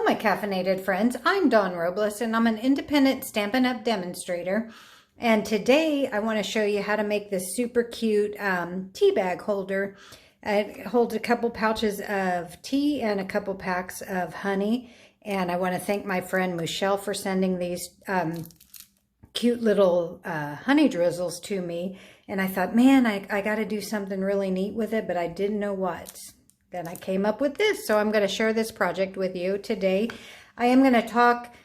my caffeinated friends, I'm Dawn Robles and I'm an independent Stampin' Up! Demonstrator. And today I want to show you how to make this super cute tea bag holder. It holds a couple pouches of tea and a couple packs of honey. And I want to thank my friend Michelle for sending these cute little honey drizzles to me. And I thought, man, I got to do something really neat with it, but I didn't know what. Then I came up with this, so I'm going to share this project with you today. I am going to talk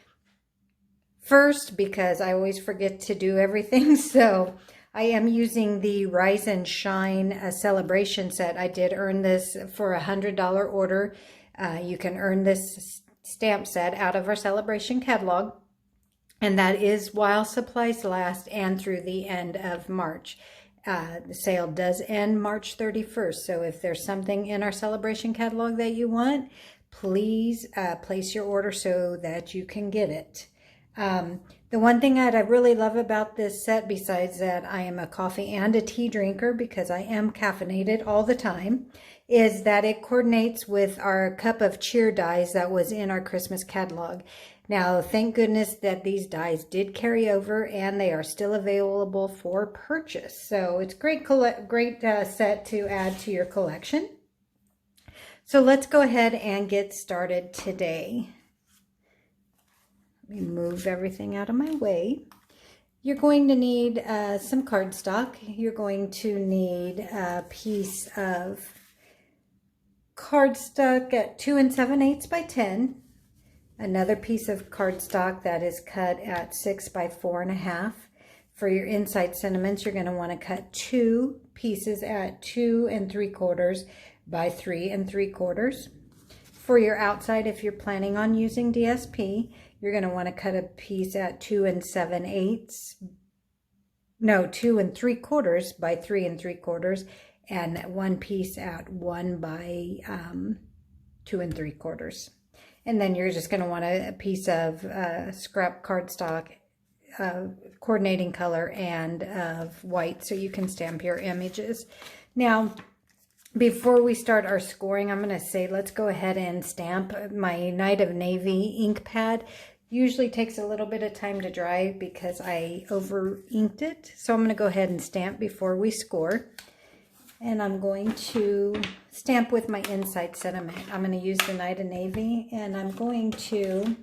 first because I always forget to do everything. So I am using the Rise and Shine celebration set. I did earn this for a $100 order. You can earn this stamp set out of our celebration catalog. And that is while supplies last and through the end of March. The sale does end March 31st. So if there's something in our celebration catalog that you want, please place your order so that you can get it. The one thing that I really love about this set, besides that I am a coffee and a tea drinker because I am caffeinated all the time, is that it coordinates with our cup of cheer dies that was in our Christmas catalog. Now, thank goodness that these dies did carry over and they are still available for purchase. So it's great set to add to your collection. So let's go ahead and get started today. Let me move everything out of my way. You're going to need some cardstock. You're going to need a piece of cardstock at 2 7/8 by 10. Another piece of cardstock that is cut at 6 by 4.5. For your inside sentiments, you're going to want to cut 2 pieces at 2 3/4 by 3 3/4. For your outside, if you're planning on using DSP, you're going to want to cut a piece at 2 7/8. No, 2 3/4 by 3 3/4, and one piece at 1 by 2 3/4. And then you're just going to want a piece of scrap cardstock, coordinating color, and of white so you can stamp your images. Now, before we start our scoring, I'm going to say let's go ahead and stamp. My Night of Navy ink pad usually takes a little bit of time to dry because I over inked it. So I'm going to go ahead and stamp before we score. And I'm going to stamp with my inside sentiment. I'm going to use the Night of Navy, and I'm going to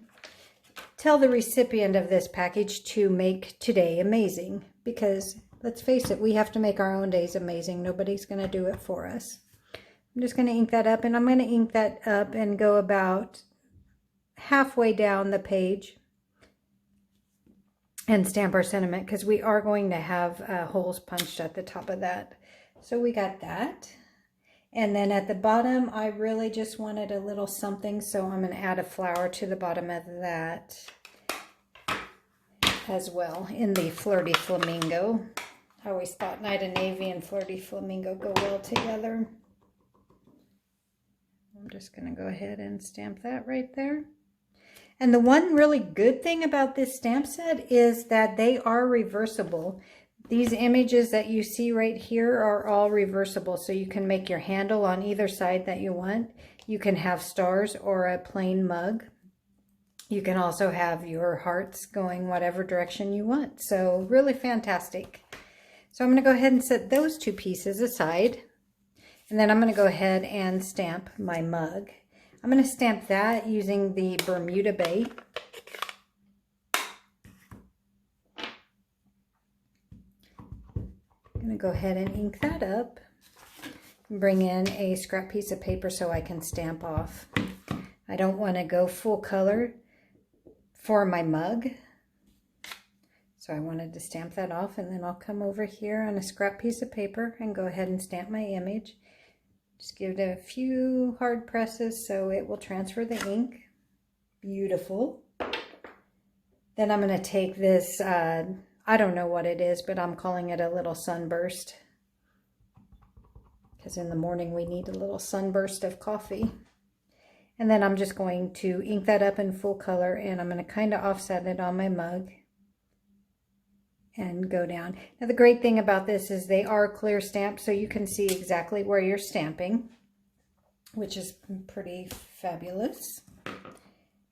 tell the recipient of this package to make today amazing. Because, let's face it, we have to make our own days amazing. Nobody's going to do it for us. I'm just going to ink that up, and I'm going to ink that up and go about halfway down the page and stamp our sentiment, because we are going to have holes punched at the top of that. So we got that. And then at the bottom, I really just wanted a little something, so I'm going to add a flower to the bottom of that as well in the Flirty Flamingo. I always thought Night of Navy and Flirty Flamingo go well together. I'm just going to go ahead and stamp that right there. And the one really good thing about this stamp set is that they are reversible. These images that you see right here are all reversible, so you can make your handle on either side that you want. You can have stars or a plain mug. You can also have your hearts going whatever direction you want. So really fantastic. So I'm going to go ahead and set those 2 pieces aside. And then I'm going to go ahead and stamp my mug. I'm going to stamp that using the Bermuda Bay. I'm going to go ahead and ink that up and bring in a scrap piece of paper so I can stamp off. I don't want to go full color for my mug, so I wanted to stamp that off, and then I'll come over here on a scrap piece of paper and go ahead and stamp my image. Just give it a few hard presses so it will transfer the ink. Beautiful. Then I'm going to take this I don't know what it is, but I'm calling it a little sunburst, because in the morning we need a little sunburst of coffee. And then I'm just going to ink that up in full color, and I'm going to kind of offset it on my mug and go down. Now the great thing about this is they are clear stamps, so you can see exactly where you're stamping, which is pretty fabulous.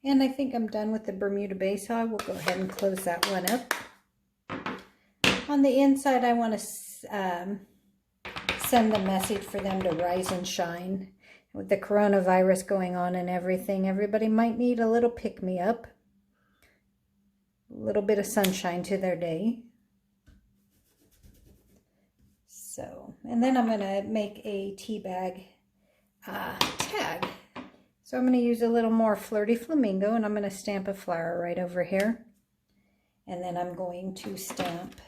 And I think I'm done with the Bermuda Bay, so I will go ahead and close that one up. On the inside, I want to send the message for them to rise and shine. With the coronavirus going on and everything, everybody might need a little pick-me-up, a little bit of sunshine to their day. So, and then I'm going to make a tea bag tag. So I'm going to use a little more Flirty Flamingo, and I'm going to stamp a flower right over here. And then I'm going to stamp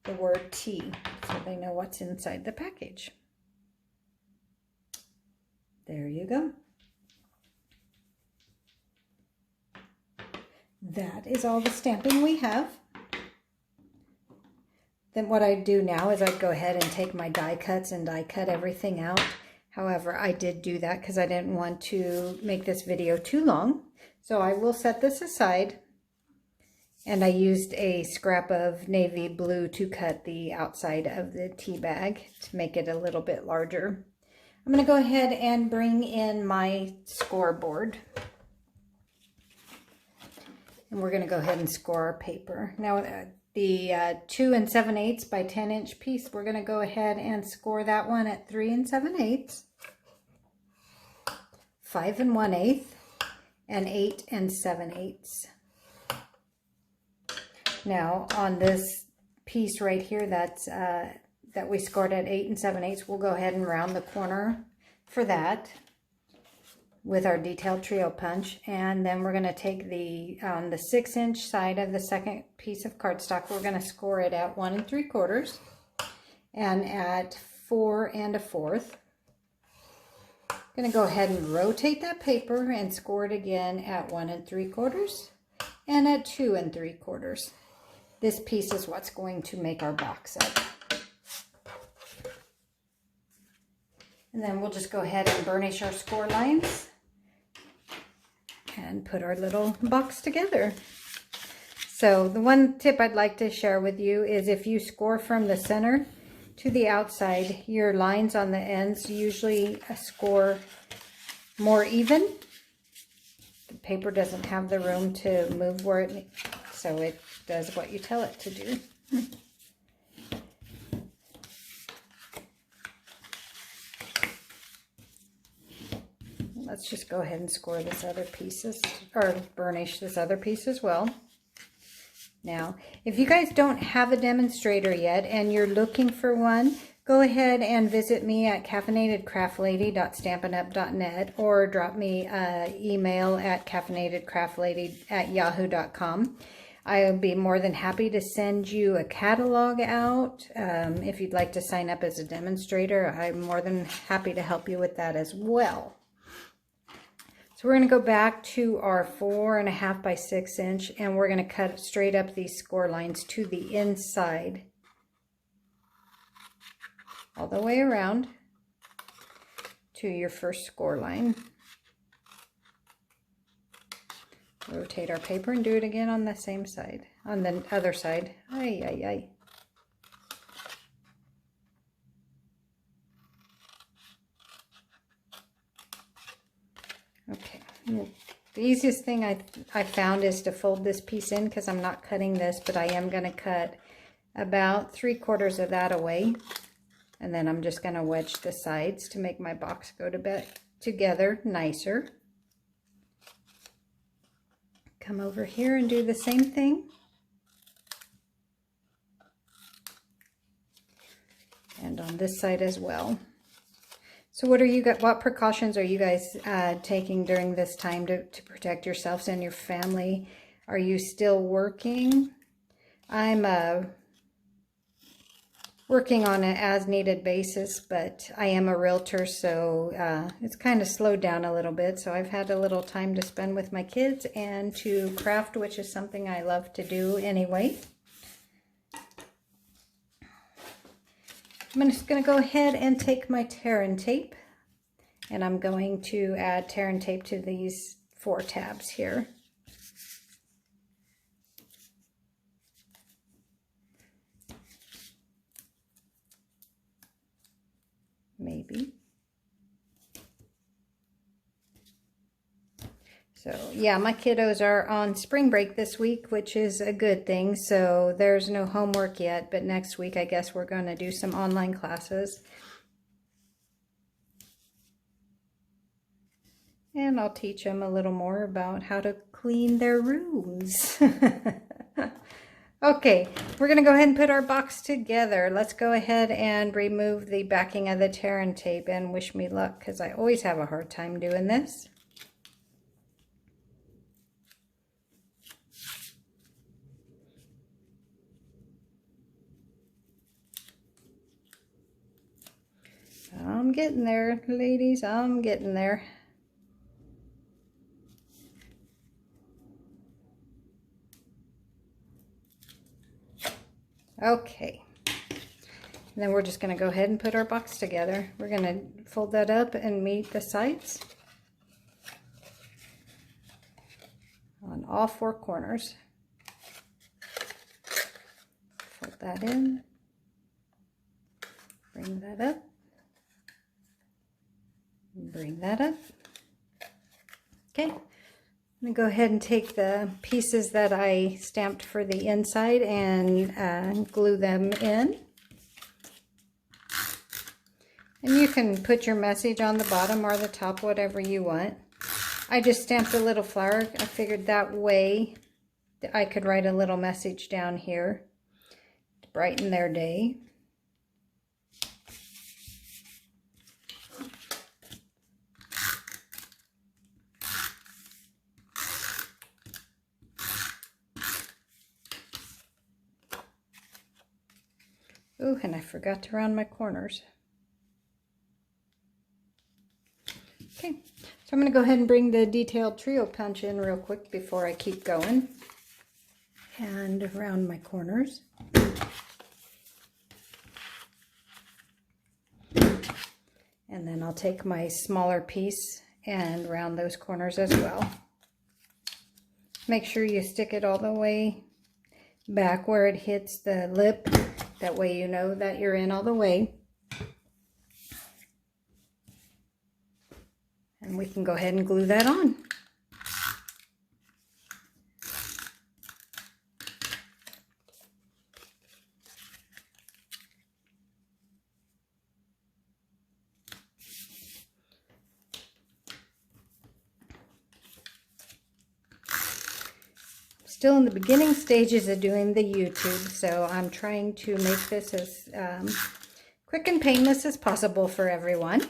the word tea so they know what's inside the package. There you go. That is all the stamping we have. Then what I do now is I go ahead and take my die cuts and die cut everything out. However, I did do that because I didn't want to make this video too long. So I will set this aside. And I used a scrap of navy blue to cut the outside of the tea bag to make it a little bit larger. I'm going to go ahead and bring in my scoreboard. And we're going to go ahead and score our paper. Now the 2 7/8 by 10-inch piece, we're going to go ahead and score that one at 3 7/8, 5 1/8, and 8 7/8. Now on this piece right here that we scored at 8 7/8, we'll go ahead and round the corner for that with our detailed trio punch. And then we're going to take on the 6-inch side of the second piece of cardstock, we're going to score it at 1 3/4 and at 4 1/4. Going to go ahead and rotate that paper and score it again at 1 3/4 and at 2 3/4. This piece is what's going to make our box up. And then we'll just go ahead and burnish our score lines and put our little box together. So the one tip I'd like to share with you is if you score from the center to the outside, your lines on the ends usually score more even. The paper doesn't have the room to move where it needs, so it does what you tell it to do. Let's just go ahead and score this other pieces, or burnish this other piece as well. Now, if you guys don't have a demonstrator yet and you're looking for one, go ahead and visit me at caffeinatedcraftlady.stampinup.net or drop me an email at caffeinatedcraftlady@yahoo.com. I'll be more than happy to send you a catalog out. If you'd like to sign up as a demonstrator, I'm more than happy to help you with that as well. So we're going to go back to our 4 1/2 by 6 inch, and we're going to cut straight up these score lines to the inside, all the way around to your first score line. Rotate our paper and do it again on the same side, on the other side. Ay, ay, ay. Okay, the easiest thing I found is to fold this piece in because I'm not cutting this, but I am going to cut about 3/4 of that away. And then I'm just going to wedge the sides to make my box go together nicer. Come over here and do the same thing. And on this side as well. So what precautions are you guys taking during this time to protect yourselves and your family? Are you still working? I'm working on an as-needed basis, but I am a realtor, so it's kind of slowed down a little bit. So I've had a little time to spend with my kids and to craft, which is something I love to do anyway. I'm just going to go ahead and take my tear and tape, and I'm going to add tear and tape to these 4 tabs here. Maybe. So yeah, my kiddos are on spring break this week, which is a good thing. So there's no homework yet, but next week I guess we're going to do some online classes. And I'll teach them a little more about how to clean their rooms. Okay, we're going to go ahead and put our box together. Let's go ahead and remove the backing of the Terran tape, and wish me luck because I always have a hard time doing this. I'm getting there, ladies. I'm getting there. Okay. And then we're just going to go ahead and put our box together. We're going to fold that up and meet the sides on all four corners. Fold that in. Bring that up. Bring that up. Okay, I'm going to go ahead and take the pieces that I stamped for the inside and glue them in. And you can put your message on the bottom or the top, whatever you want. I just stamped a little flower. I figured that way I could write a little message down here to brighten their day. Ooh, and I forgot to round my corners. Okay, so I'm going to go ahead and bring the detailed trio punch in real quick before I keep going. And round my corners. And then I'll take my smaller piece and round those corners as well. Make sure you stick it all the way back where it hits the lip. That way you know that you're in all the way. And we can go ahead and glue that on. Still in the beginning stages of doing the YouTube, so I'm trying to make this as quick and painless as possible for everyone.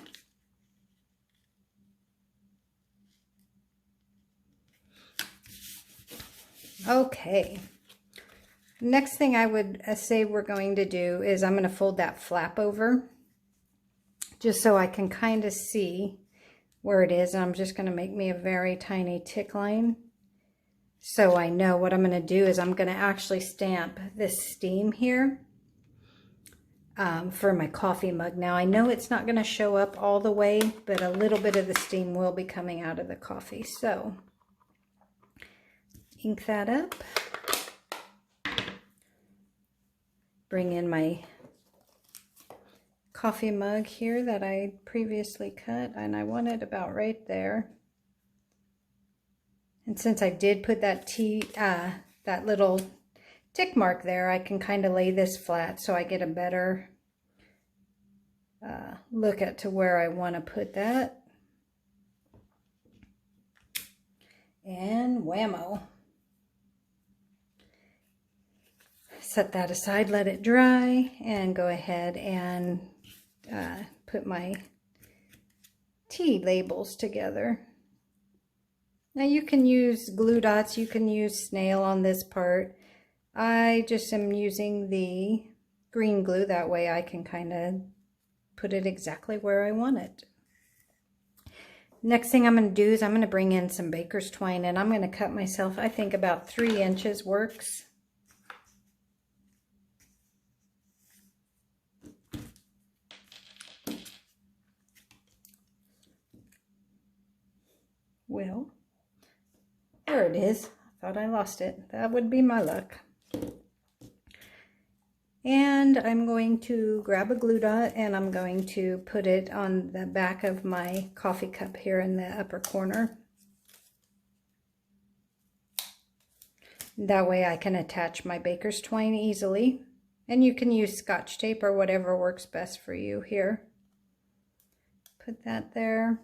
Okay, next thing I would say we're going to do is I'm going to fold that flap over just so I can kind of see where it is. And I'm just going to make me a very tiny tick line. So I know what I'm going to do is I'm going to actually stamp this steam here for my coffee mug. Now I know it's not going to show up all the way, but a little bit of the steam will be coming out of the coffee. So ink that up. Bring in my coffee mug here that I previously cut, and I want it about right there. And since I did put that that little tick mark there, I can kind of lay this flat so I get a better look at to where I want to put that. And whammo. Set that aside, let it dry, and go ahead and put my tea labels together. Now you can use glue dots, you can use snail on this part. I just am using the green glue, that way I can kind of put it exactly where I want it. Next thing I'm going to do is I'm going to bring in some baker's twine, and I'm going to cut myself, I think about 3 inches works. Well, there it is. I thought I lost it. That would be my luck. And I'm going to grab a glue dot and I'm going to put it on the back of my coffee cup here in the upper corner. That way I can attach my baker's twine easily. And you can use Scotch tape or whatever works best for you here. Put that there.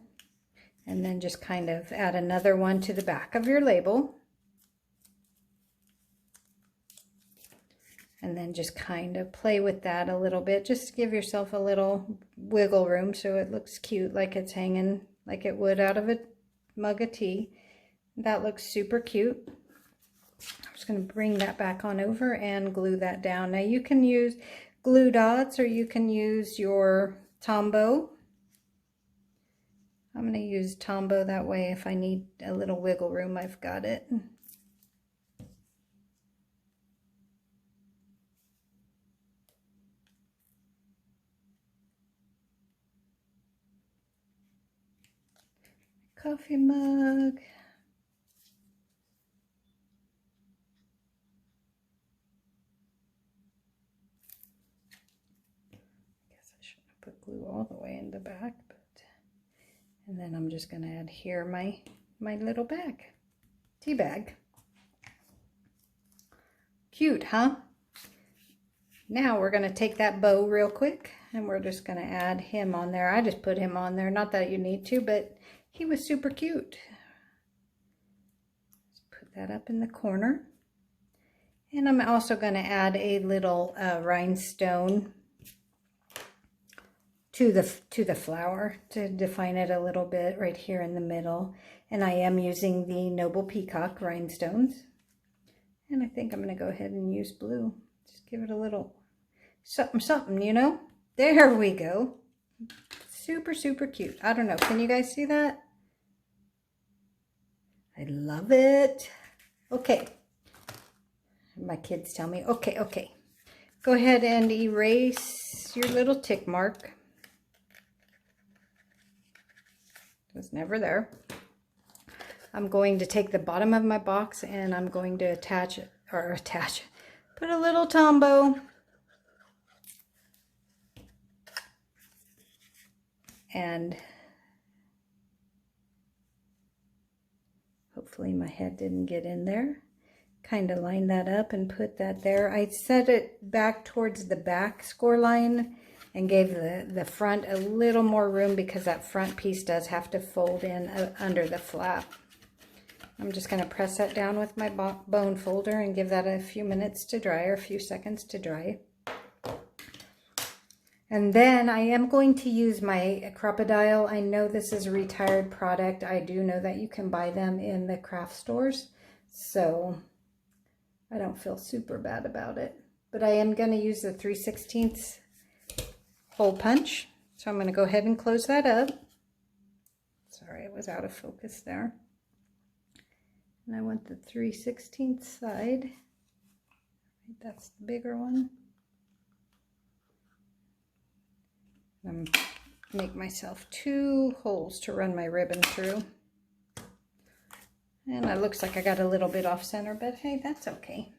And then just kind of add another one to the back of your label. And then just kind of play with that a little bit. Just give yourself a little wiggle room so it looks cute, like it's hanging like it would out of a mug of tea. That looks super cute. I'm just going to bring that back on over and glue that down. Now you can use glue dots or you can use your Tombow. I'm going to use Tombow, that way if I need a little wiggle room, I've got it. Coffee mug. I guess I shouldn't have put glue all the way in the back, but and then I'm just going to add here my little bag, tea bag. Cute, huh? Now we're going to take that bow real quick and we're just going to add him on there. I just put him on there, not that you need to, but he was super cute. Let's put that up in the corner. And I'm also going to add a little rhinestone to the flower to define it a little bit right here in the middle. And I am using the Noble Peacock rhinestones. And I think I'm going to go ahead and use blue. Just give it a little something, something, you know? There we go. Super, super cute. I don't know. Can you guys see that? I love it. Okay. My kids tell me, okay, okay. Go ahead and erase your little tick mark. It was never there. I'm going to take the bottom of my box and I'm going to put a little Tombow. And hopefully my head didn't get in there. Kind of line that up and put that there. I set it back towards the back score line and gave the front a little more room because that front piece does have to fold in under the flap. I'm just going to press that down with my bone folder and give that a few minutes to dry, or a few seconds to dry. And then I am going to use my Crop-A-Dile. I know this is a retired product. I do know that you can buy them in the craft stores. So I don't feel super bad about it. But I am going to use the 3/16 hole punch. So I'm going to go ahead and close that up. Sorry, it was out of focus there. And I want the 3/16 side. That's the bigger one. I'm going to make myself 2 holes to run my ribbon through. And it looks like I got a little bit off center, but hey, that's okay.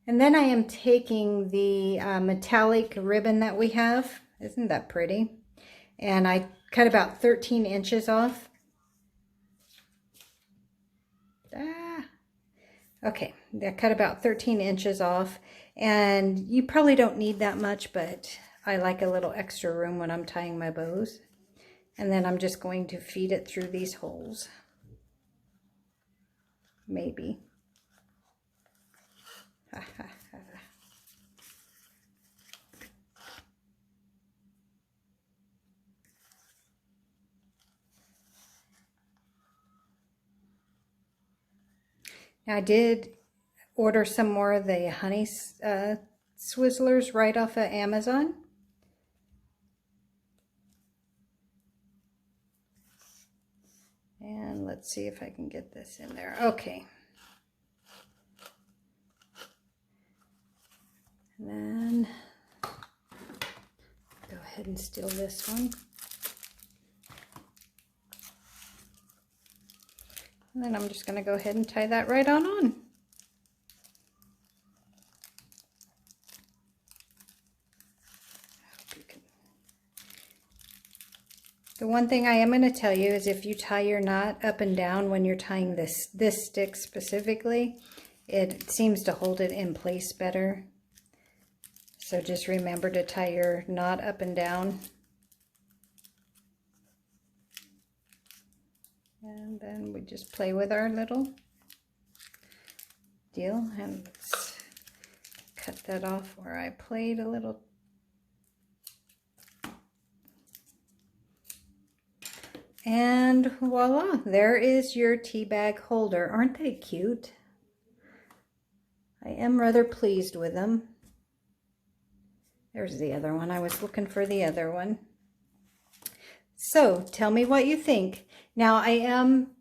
And then I am taking the metallic ribbon that we have. Isn't that pretty? And I cut about 13 inches off. Okay, I cut about 13 inches off. And you probably don't need that much, but I like a little extra room when I'm tying my bows. And then I'm just going to feed it through these holes. Maybe. Now I did order some more of the honey Swizzlers right off of Amazon. And let's see if I can get this in there. Okay. And then go ahead and steal this one. And then I'm just going to go ahead and tie that right on. The one thing I am going to tell you is if you tie your knot up and down when you're tying this stick specifically, It seems to hold it in place better. So just remember to tie your knot up and down. And then we just play with our little deal. And let's cut that off where I played a little. And voila, there is your tea bag holder. Aren't they cute? I am rather pleased with them. There's the other one. I was looking for the other one. So tell me what you think. Now I am,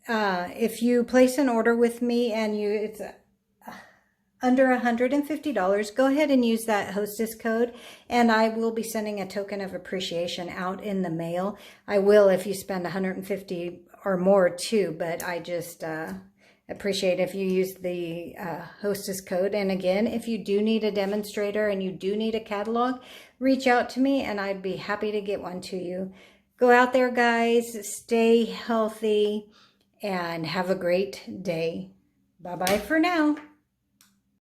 if you place an order with me and it's under $150, go ahead and use that hostess code, and I will be sending a token of appreciation out in the mail. I will if you spend $150 or more too, but I just appreciate if you use the hostess code. And again, if you do need a demonstrator and you do need a catalog, reach out to me and I'd be happy to get one to you. Go out there, guys, stay healthy, and have a great day. Bye-bye for now.